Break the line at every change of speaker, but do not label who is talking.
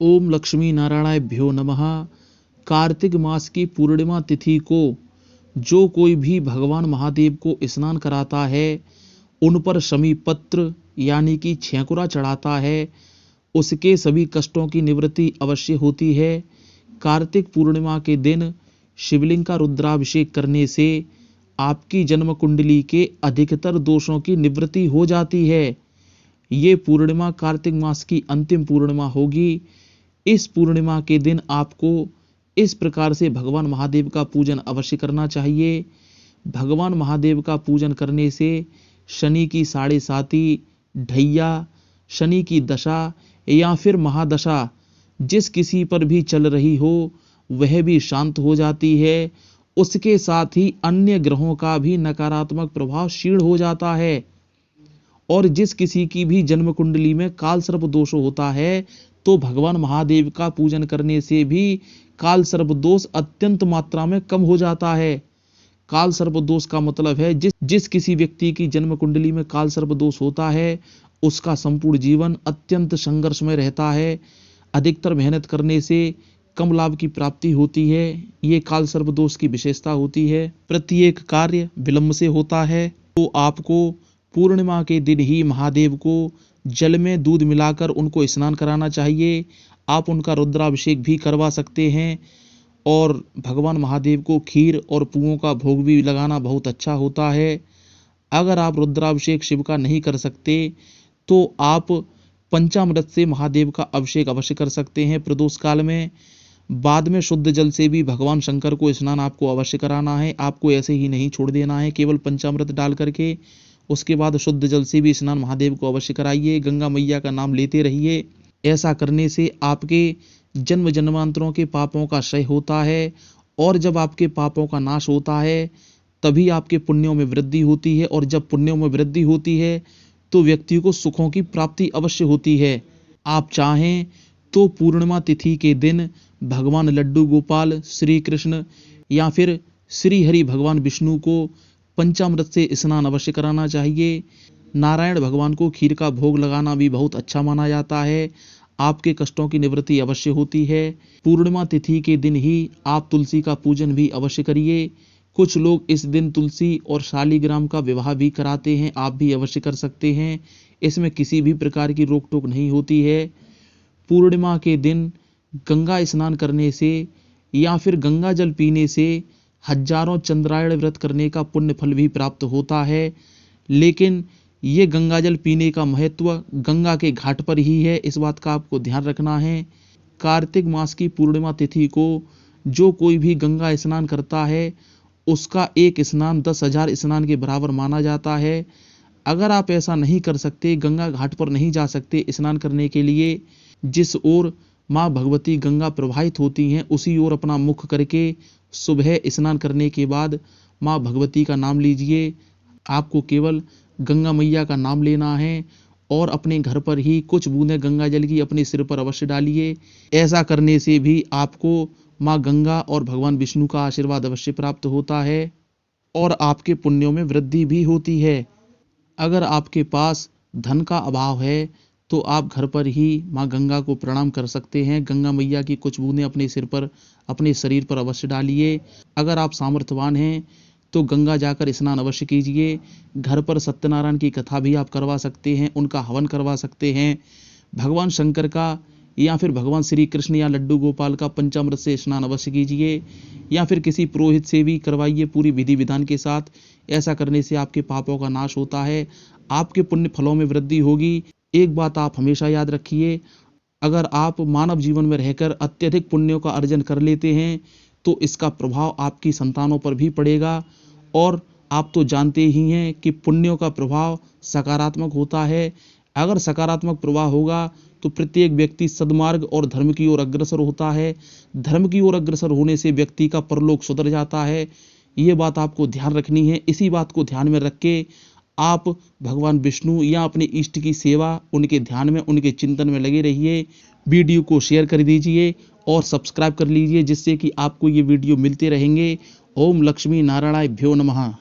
ओम लक्ष्मी नारायणाभ्यो नमः। कार्तिक मास की पूर्णिमा तिथि को जो कोई भी भगवान महादेव को स्नान कराता है, उन पर शमी पत्र यानी कि छेकुरा चढ़ाता है, उसके सभी कष्टों की निवृत्ति अवश्य होती है। कार्तिक पूर्णिमा के दिन शिवलिंग का रुद्राभिषेक करने से आपकी जन्म कुंडली के अधिकतर दोषों की निवृत्ति हो जाती है। ये पूर्णिमा कार्तिक मास की अंतिम पूर्णिमा होगी। इस पूर्णिमा के दिन आपको इस प्रकार से भगवान महादेव का पूजन अवश्य करना चाहिए। भगवान महादेव का पूजन करने से शनि की साढ़े साती, ढैया, शनि की दशा या फिर महादशा जिस किसी पर भी चल रही हो वह भी शांत हो जाती है। उसके साथ ही अन्य ग्रहों का भी नकारात्मक प्रभाव क्षीण हो जाता है। और जिस किसी की भी जन्म कुंडली में काल सर्प दोष होता है तो भगवान महादेव का पूजन करने से भी काल सर्प दोष अत्यंत मात्रा में कम हो जाता है। काल सर्प दोष का मतलब है जिस किसी व्यक्ति की जन्म कुंडली में काल सर्प दोष होता है उसका संपूर्ण जीवन अत्यंत संघर्ष में रहता है। अधिकतर मेहनत करने से कम लाभ की प्राप्ति होती है। ये काल सर्प दोष की विशेषता होती है। प्रत्येक कार्य विलंब से होता है। तो आपको पूर्णिमा के दिन ही महादेव को जल में दूध मिलाकर उनको स्नान कराना चाहिए। आप उनका रुद्राभिषेक भी करवा सकते हैं और भगवान महादेव को खीर और पुओं का भोग भी लगाना बहुत अच्छा होता है। अगर आप रुद्राभिषेक शिव का नहीं कर सकते तो आप पंचामृत से महादेव का अभिषेक अवश्य कर सकते हैं प्रदोष काल में। बाद में शुद्ध जल से भी भगवान शंकर को स्नान आपको अवश्य कराना है। आपको ऐसे ही नहीं छोड़ देना है केवल पंचामृत डाल करके। उसके बाद शुद्ध जल से भी स्नान महादेव को अवश्य कराइए। गंगा मैया का नाम लेते रहिए। ऐसा करने से आपके जन्म जन्मांतरों के पापों का क्षय होता है और जब आपके पापों का नाश होता है तभी आपके पुण्यों में वृद्धि होती है। और जब पुण्यों में वृद्धि होती है तो व्यक्ति को सुखों की प्राप्ति अवश्य होती है। आप चाहें तो पूर्णिमा तिथि के दिन भगवान लड्डू गोपाल, श्री कृष्ण या फिर श्री हरि भगवान विष्णु को पंचामृत से स्नान अवश्य कराना चाहिए। नारायण भगवान को खीर का भोग लगाना भी बहुत अच्छा माना जाता है। आपके कष्टों की निवृत्ति अवश्य होती है। पूर्णिमा तिथि के दिन ही आप तुलसी का पूजन भी अवश्य करिए। कुछ लोग इस दिन तुलसी और शालिग्राम का विवाह भी कराते हैं। आप भी अवश्य कर सकते हैं। इसमें किसी भी प्रकार की रोक टोक नहीं होती है। पूर्णिमा के दिन गंगा स्नान करने से या फिर गंगा जल पीने से हजारों चंद्रायण व्रत करने का पुण्य फल भी प्राप्त होता है। लेकिन ये गंगा जल पीने का महत्व गंगा के घाट पर ही है, इस बात का आपको ध्यान रखना है। कार्तिक मास की पूर्णिमा तिथि को जो कोई भी गंगा स्नान करता है उसका एक स्नान 10,000 स्नान के बराबर माना जाता है। अगर आप ऐसा नहीं कर सकते, गंगा घाट पर नहीं जा सकते स्नान करने के लिए, जिस ओर माँ भगवती गंगा प्रवाहित होती हैं उसी ओर अपना मुख करके सुबह स्नान करने के बाद माँ भगवती का नाम लीजिए। आपको केवल गंगा मैया का नाम लेना है और अपने घर पर ही कुछ बूंदें गंगा जल की अपने सिर पर अवश्य डालिए। ऐसा करने से भी आपको माँ गंगा और भगवान विष्णु का आशीर्वाद अवश्य प्राप्त होता है और आपके पुण्यों में वृद्धि भी होती है। अगर आपके पास धन का अभाव है तो आप घर पर ही माँ गंगा को प्रणाम कर सकते हैं। गंगा मैया की कुछ बूंदें अपने सिर पर, अपने शरीर पर अवश्य डालिए। अगर आप सामर्थ्यवान हैं तो गंगा जाकर स्नान अवश्य कीजिए। घर पर सत्यनारायण की कथा भी आप करवा सकते हैं, उनका हवन करवा सकते हैं। भगवान शंकर का या फिर भगवान श्री कृष्ण या लड्डू गोपाल का पंचामृत से स्नान अवश्य कीजिए या फिर किसी पुरोहित से भी करवाइए पूरी विधि विधान के साथ। ऐसा करने से आपके पापों का नाश होता है, आपके पुण्य फलों में वृद्धि होगी। एक बात आप हमेशा याद रखिए, अगर आप मानव जीवन में रहकर अत्यधिक पुण्यों का अर्जन कर लेते हैं तो इसका प्रभाव आपकी संतानों पर भी पड़ेगा। और आप तो जानते ही हैं कि पुण्यों का प्रभाव सकारात्मक होता है। अगर सकारात्मक प्रभाव होगा तो प्रत्येक व्यक्ति सद्मार्ग और धर्म की ओर अग्रसर होता है। धर्म की ओर अग्रसर होने से व्यक्ति का परलोक सुधर जाता है। ये बात आपको ध्यान रखनी है। इसी बात को ध्यान में रख के आप भगवान विष्णु या अपने इष्ट की सेवा, उनके ध्यान में, उनके चिंतन में लगे रहिए। वीडियो को शेयर कर दीजिए और सब्सक्राइब कर लीजिए जिससे कि आपको ये वीडियो मिलते रहेंगे। ओम लक्ष्मी नारायणाभ्यो नमः।